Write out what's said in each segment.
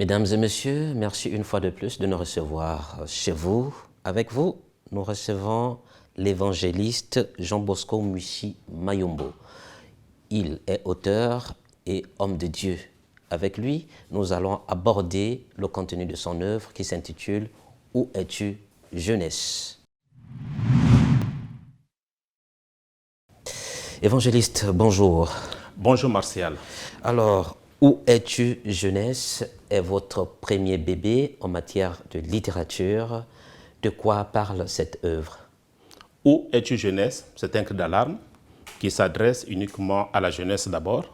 Mesdames et messieurs, merci une fois de plus de nous recevoir chez vous. Avec vous, nous recevons l'évangéliste Jean Bosco Mushi Mayombo. Il est auteur et homme de Dieu. Avec lui, nous allons aborder le contenu de son œuvre qui s'intitule « Où es-tu, jeunesse ?» Évangéliste, bonjour. Bonjour Martial. Alors, Où es-tu, jeunesse est votre premier bébé en matière de littérature. De quoi parle cette œuvre? Où es-tu, jeunesse? C'est un cri d'alarme qui s'adresse uniquement à la jeunesse d'abord,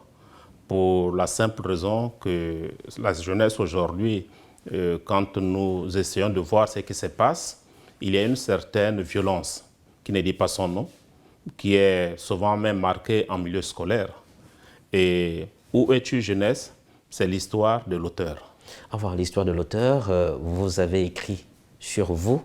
pour la simple raison que la jeunesse aujourd'hui, quand nous essayons de voir ce qui se passe, il y a une certaine violence qui ne dit pas son nom, qui est souvent même marquée en milieu scolaire. Et Où es-tu, jeunesse? C'est l'histoire de l'auteur. Avoir l'histoire de l'auteur, vous avez écrit sur vous.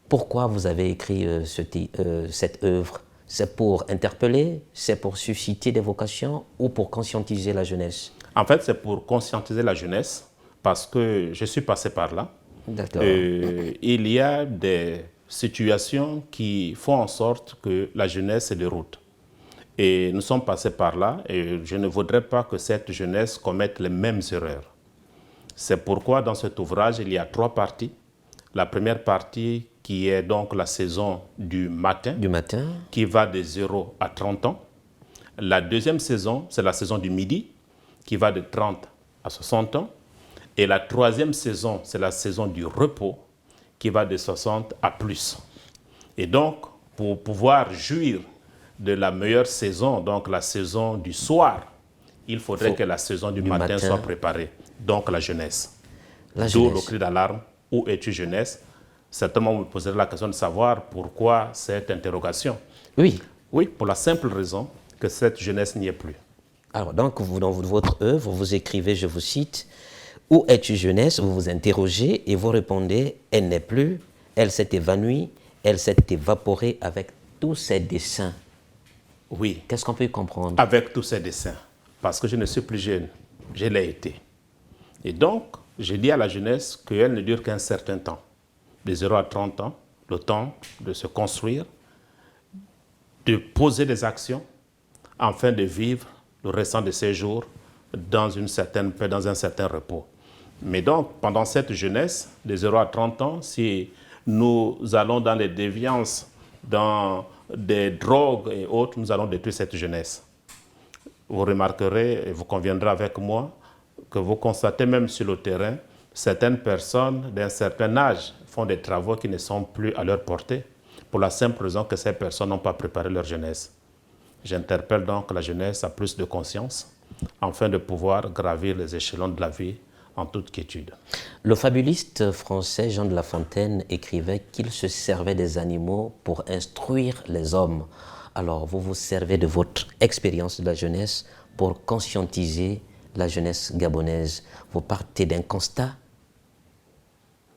Pourquoi vous avez écrit cette œuvre? C'est pour interpeller, c'est pour susciter des vocations ou pour conscientiser la jeunesse? En fait, c'est pour conscientiser la jeunesse parce que je suis passé par là. D'accord. Il y a des situations qui font en sorte que la jeunesse se déroute. Et nous sommes passés par là et je ne voudrais pas que cette jeunesse commette les mêmes erreurs. C'est pourquoi dans cet ouvrage, il y a 3 parties. La première partie qui est donc la saison du matin, qui va de 0 à 30 ans. La deuxième saison, c'est la saison du midi, qui va de 30 à 60 ans. Et la troisième saison, c'est la saison du repos, qui va de 60 à plus. Et donc, pour pouvoir jouir de la meilleure saison, donc la saison du soir, il faudrait que la saison du matin soit préparée, donc la jeunesse. D'où le cri d'alarme, où es-tu, jeunesse? Certainement, vous me poserez la question de savoir pourquoi cette interrogation. Oui. Oui, pour la simple raison que cette jeunesse n'y est plus. Alors, donc, vous, dans votre œuvre, vous écrivez, je vous cite, « Où es-tu, jeunesse ?» Vous vous interrogez et vous répondez, « Elle n'est plus, elle s'est évanouie, elle s'est évaporée avec tous ses desseins. » Oui. Qu'est-ce qu'on peut comprendre? Avec tous ces desseins. Parce que je ne suis plus jeune, je l'ai été. Et donc, je dis à la jeunesse qu'elle ne dure qu'un certain temps. De 0 à 30 ans, le temps de se construire, de poser des actions, afin de vivre le restant de ses jours dans une certaine paix, dans un certain repos. Mais donc, pendant cette jeunesse, de 0 à 30 ans, si nous allons dans les déviances, dans des drogues et autres, nous allons détruire cette jeunesse. Vous remarquerez, et vous conviendrez avec moi, que vous constatez même sur le terrain, certaines personnes d'un certain âge font des travaux qui ne sont plus à leur portée, pour la simple raison que ces personnes n'ont pas préparé leur jeunesse. J'interpelle donc la jeunesse à plus de conscience, afin de pouvoir gravir les échelons de la vie en toute quiétude. Le fabuliste français Jean de La Fontaine écrivait qu'il se servait des animaux pour instruire les hommes. Alors, vous vous servez de votre expérience de la jeunesse pour conscientiser la jeunesse gabonaise. Vous partez d'un constat?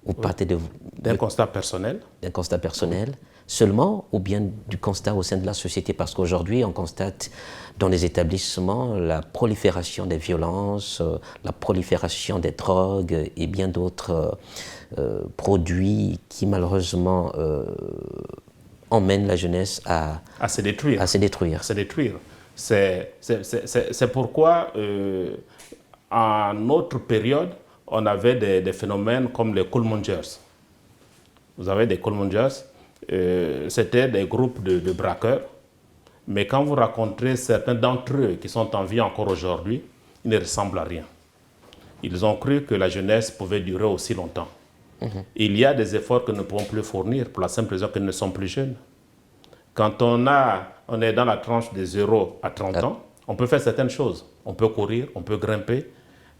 Vous partez d'un constat personnel? D'un constat personnel seulement, ou bien du constat au sein de la société? Parce qu'aujourd'hui, on constate dans les établissements la prolifération des violences, la prolifération des drogues et bien d'autres produits qui malheureusement emmènent la jeunesse à se détruire. À se détruire. À se détruire. C'est pourquoi, en notre période, on avait des phénomènes comme les cool mongers. Vous avez des cool mongers, c'était des groupes de braqueurs, mais quand vous rencontrez certains d'entre eux qui sont en vie encore aujourd'hui, ils ne ressemblent à rien. Ils ont cru que la jeunesse pouvait durer aussi longtemps. Il y a des efforts que nous ne pouvons plus fournir pour la simple raison qu'ils ne sont plus jeunes. Quand on est dans la tranche de 0 à 30 ans, on peut faire certaines choses. On peut courir, on peut grimper,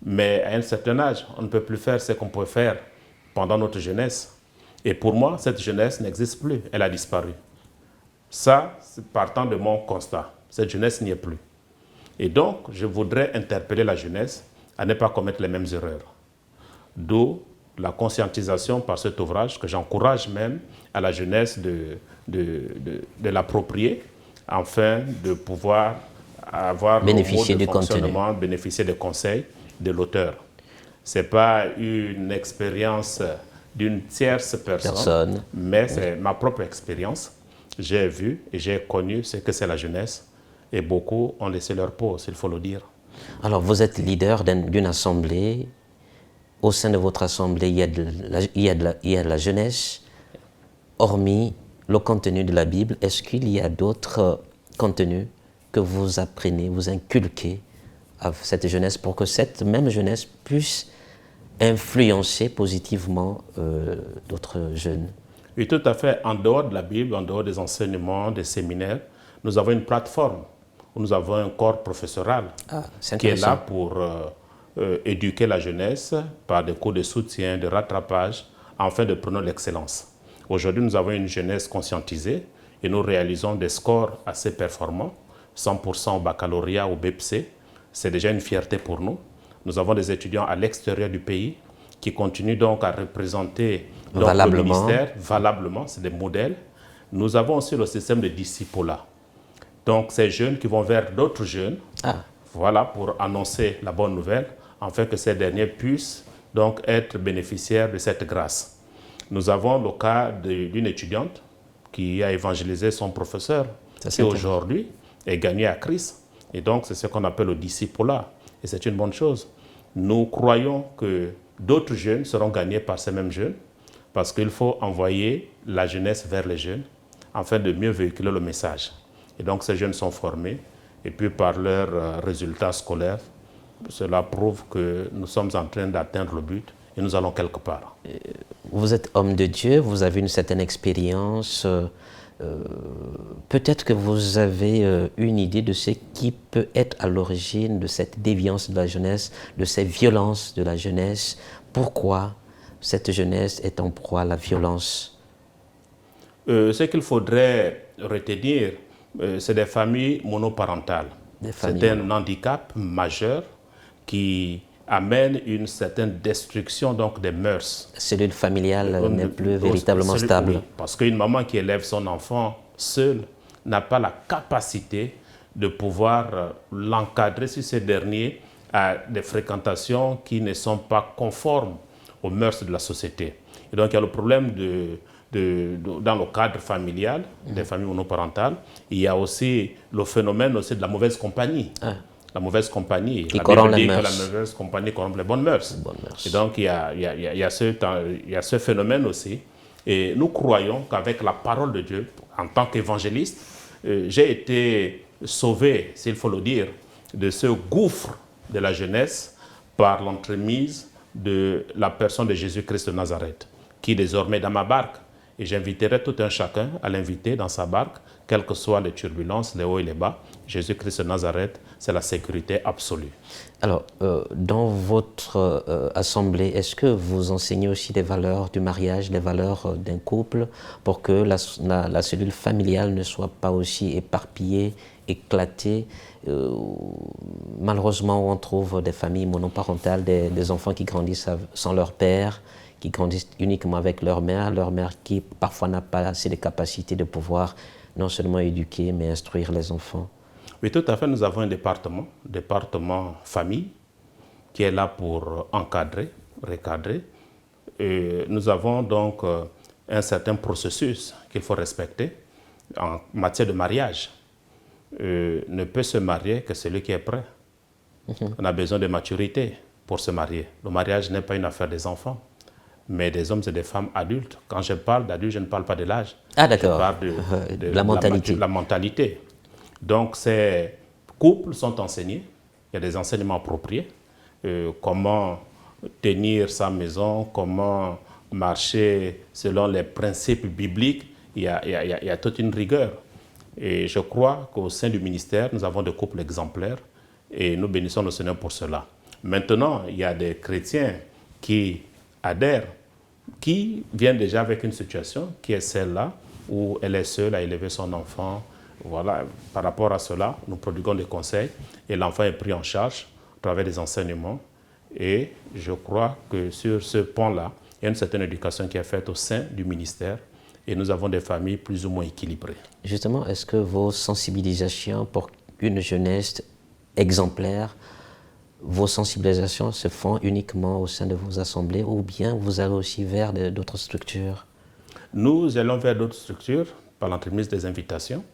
mais à un certain âge, on ne peut plus faire ce qu'on pouvait faire pendant notre jeunesse. Et pour moi, cette jeunesse n'existe plus, elle a disparu. Ça, c'est partant de mon constat. Cette jeunesse n'y est plus. Et donc, je voudrais interpeller la jeunesse à ne pas commettre les mêmes erreurs. D'où la conscientisation par cet ouvrage, que j'encourage même à la jeunesse de l'approprier, afin de pouvoir avoir bénéficier le mode de du fonctionnement, bénéficier des conseils de l'auteur. Ce n'est pas une expérience d'une tierce personne, mais c'est ma propre expérience. J'ai vu et j'ai connu ce que c'est la jeunesse et beaucoup ont laissé leur pause, il faut le dire. Alors, vous êtes leader d'une assemblée. Au sein de votre assemblée, il y a de la jeunesse. Hormis le contenu de la Bible, est-ce qu'il y a d'autres contenus que vous apprenez, vous inculquez à cette jeunesse pour que cette même jeunesse puisse influencer positivement d'autres jeunes? Oui, tout à fait. En dehors de la Bible, en dehors des enseignements, des séminaires, nous avons une plateforme où nous avons un corps professoral qui est là pour éduquer la jeunesse par des cours de soutien, de rattrapage, afin de prendre l'excellence. Aujourd'hui, nous avons une jeunesse conscientisée et nous réalisons des scores assez performants, 100% au baccalauréat, au BEPC. C'est déjà une fierté pour nous. Nous avons des étudiants à l'extérieur du pays qui continuent donc à représenter le ministère valablement, c'est des modèles. Nous avons aussi le système de discipulat. Donc, ces jeunes qui vont vers d'autres jeunes, voilà, pour annoncer la bonne nouvelle, afin que ces derniers puissent donc être bénéficiaires de cette grâce. Nous avons le cas d'une étudiante qui a évangélisé son professeur, qui aujourd'hui est gagné à Christ. Et donc, c'est ce qu'on appelle le discipulat. Et c'est une bonne chose. Nous croyons que d'autres jeunes seront gagnés par ces mêmes jeunes, parce qu'il faut envoyer la jeunesse vers les jeunes, afin de mieux véhiculer le message. Et donc, ces jeunes sont formés, et puis par leurs résultats scolaires, cela prouve que nous sommes en train d'atteindre le but, et nous allons quelque part. Vous êtes homme de Dieu, vous avez une certaine expérience. Peut-être que vous avez une idée de ce qui peut être à l'origine de cette déviance de la jeunesse, de ces violences de la jeunesse. Pourquoi cette jeunesse est en proie à la violence? Ce qu'il faudrait retenir, c'est des familles monoparentales. C'est un handicap majeur qui amène une certaine destruction donc des mœurs. La cellule familiale n'est plus véritablement stable. Oui, parce qu'une maman qui élève son enfant seule n'a pas la capacité de pouvoir l'encadrer si ce dernier a des fréquentations qui ne sont pas conformes aux mœurs de la société. Et donc il y a le problème dans le cadre familial, des familles monoparentales. Il y a aussi le phénomène aussi de la mauvaise compagnie. La mauvaise compagnie. Qui corrompt les mœurs. Que la mauvaise compagnie corrompt les bonnes mœurs. Et donc, il y a ce phénomène aussi. Et nous croyons qu'avec la parole de Dieu, en tant qu'évangéliste, j'ai été sauvé, s'il faut le dire, de ce gouffre de la jeunesse par l'entremise de la personne de Jésus-Christ de Nazareth, qui désormais est dans ma barque. Et j'inviterai tout un chacun à l'inviter dans sa barque, quelles que soient les turbulences, les hauts et les bas. Jésus-Christ de Nazareth, c'est la sécurité absolue. Alors, dans votre assemblée, est-ce que vous enseignez aussi les valeurs du mariage, les valeurs d'un couple, pour que la cellule familiale ne soit pas aussi éparpillée, éclatée? Malheureusement, on trouve des familles monoparentales, des enfants qui grandissent sans leur père, qui grandissent uniquement avec leur mère qui parfois n'a pas assez de capacité de pouvoir non seulement éduquer, mais instruire les enfants. Oui, tout à fait. Nous avons un département famille, qui est là pour encadrer, recadrer. Et nous avons donc un certain processus qu'il faut respecter en matière de mariage. Ne peut se marier que celui qui est prêt. On a besoin de maturité pour se marier. Le mariage n'est pas une affaire des enfants, mais des hommes et des femmes adultes. Quand je parle d'adulte, je ne parle pas de l'âge. Ah, d'accord. Je parle de la mentalité. La mentalité. Donc, ces couples sont enseignés. Il y a des enseignements appropriés. Comment tenir sa maison, comment marcher selon les principes bibliques. Il y a toute une rigueur. Et je crois qu'au sein du ministère, nous avons des couples exemplaires et nous bénissons le Seigneur pour cela. Maintenant, il y a des chrétiens qui adhèrent, qui viennent déjà avec une situation qui est celle-là, où elle est seule à élever son enfant. Voilà, par rapport à cela, nous prodiguons des conseils et l'enfant est pris en charge à travers des enseignements. Et je crois que sur ce point-là, il y a une certaine éducation qui est faite au sein du ministère et nous avons des familles plus ou moins équilibrées. Justement, est-ce que vos sensibilisations pour une jeunesse exemplaire vos sensibilisations se font uniquement au sein de vos assemblées ou bien vous allez aussi vers d'autres structures? Nous allons vers d'autres structures par l'entremise des invitations.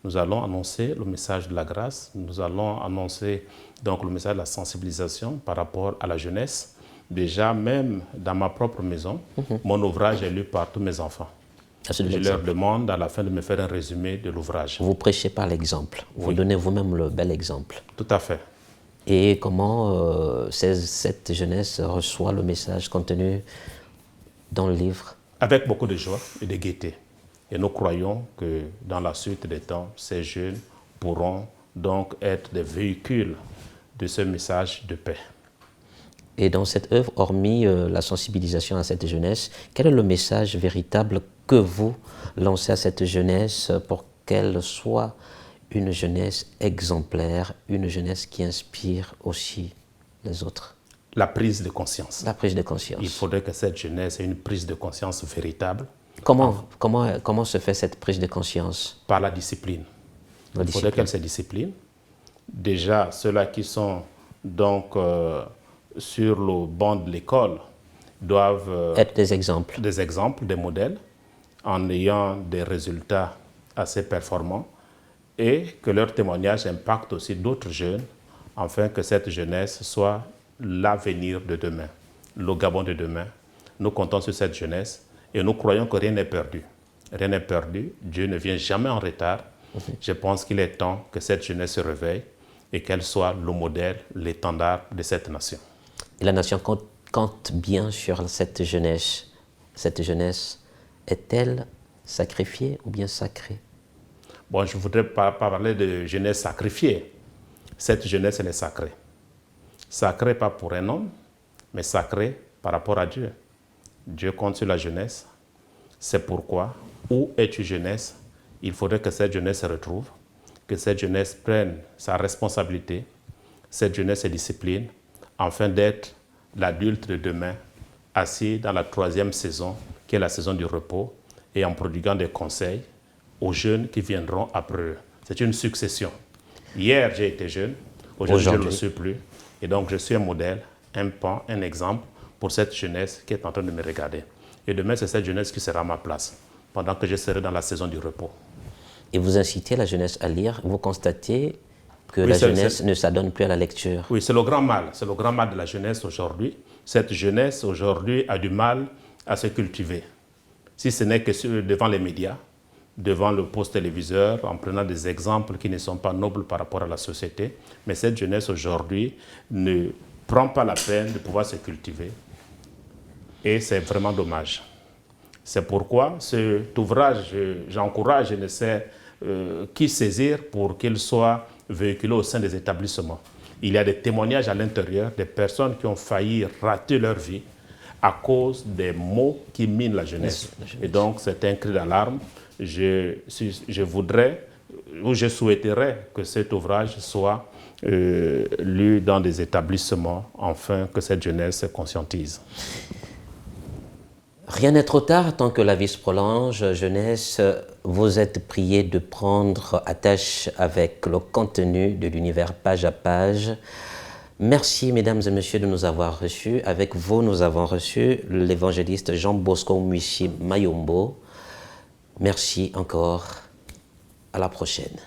Nous allons annoncer le message de la grâce. Nous allons annoncer donc le message de la sensibilisation par rapport à la jeunesse. Déjà, même dans ma propre maison, mon ouvrage est lu par tous mes enfants. Je leur demande à la fin de me faire un résumé de l'ouvrage. Vous prêchez par l'exemple. Vous donnez vous-même le bel exemple. Tout à fait. Et comment cette jeunesse reçoit le message contenu dans le livre? Avec beaucoup de joie et de gaieté. Et nous croyons que dans la suite des temps, ces jeunes pourront donc être des véhicules de ce message de paix. Et dans cette œuvre, hormis la sensibilisation à cette jeunesse, quel est le message véritable que vous lancez à cette jeunesse pour qu'elle soit une jeunesse exemplaire, une jeunesse qui inspire aussi les autres? La prise de conscience. La prise de conscience. Il faudrait que cette jeunesse ait une prise de conscience véritable. Comment se fait cette prise de conscience? Par la discipline. Il faudrait qu'elle se discipline. Déjà, ceux-là qui sont donc sur le banc de l'école doivent être des exemples. Des exemples, des modèles, en ayant des résultats assez performants et que leur témoignage impacte aussi d'autres jeunes afin que cette jeunesse soit l'avenir de demain, le Gabon de demain. Nous comptons sur cette jeunesse et nous croyons que rien n'est perdu. Rien n'est perdu, Dieu ne vient jamais en retard. Je pense qu'il est temps que cette jeunesse se réveille et qu'elle soit le modèle, l'étendard de cette nation. Et la nation compte bien sur cette jeunesse. Cette jeunesse est-elle sacrifiée ou bien sacrée? Bon, je ne voudrais pas parler de jeunesse sacrifiée. Cette jeunesse, elle est sacrée. Sacrée pas pour un homme, mais sacrée par rapport à Dieu. Dieu compte sur la jeunesse. C'est pourquoi, où es-tu jeunesse? Il faudrait que cette jeunesse se retrouve, que cette jeunesse prenne sa responsabilité, cette jeunesse se discipline, afin d'être l'adulte de demain, assis dans la 3e saison, qui est la saison du repos, et en prodiguant des conseils aux jeunes qui viendront après eux. C'est une succession. Hier, j'ai été jeune, aujourd'hui, je ne le suis plus. Et donc, je suis un modèle, un pan, un exemple pour cette jeunesse qui est en train de me regarder. Et demain, c'est cette jeunesse qui sera à ma place, pendant que je serai dans la saison du repos. Et vous incitez la jeunesse à lire, vous constatez que la jeunesse ne s'adonne plus à la lecture. Oui, c'est le grand mal. C'est le grand mal de la jeunesse aujourd'hui. Cette jeunesse aujourd'hui a du mal à se cultiver. Si ce n'est que devant les médias, devant le poste téléviseur, en prenant des exemples qui ne sont pas nobles par rapport à la société. Mais cette jeunesse aujourd'hui ne prend pas la peine de pouvoir se cultiver. Et c'est vraiment dommage. C'est pourquoi cet ouvrage, j'encourage, je ne sais qui saisir pour qu'il soit véhiculé au sein des établissements. Il y a des témoignages à l'intérieur des personnes qui ont failli rater leur vie à cause des mots qui minent la jeunesse. Et donc, c'est un cri d'alarme. Je voudrais, ou je souhaiterais que cet ouvrage soit lu dans des établissements, afin que cette jeunesse se conscientise. Rien n'est trop tard tant que la vie se prolonge. Jeunesse, vous êtes priés de prendre attache avec le contenu de l'univers page à page. Merci, mesdames et messieurs, de nous avoir reçus. Avec vous, nous avons reçu l'évangéliste Jean Bosco Mouissi Mayombo. Merci encore. À la prochaine.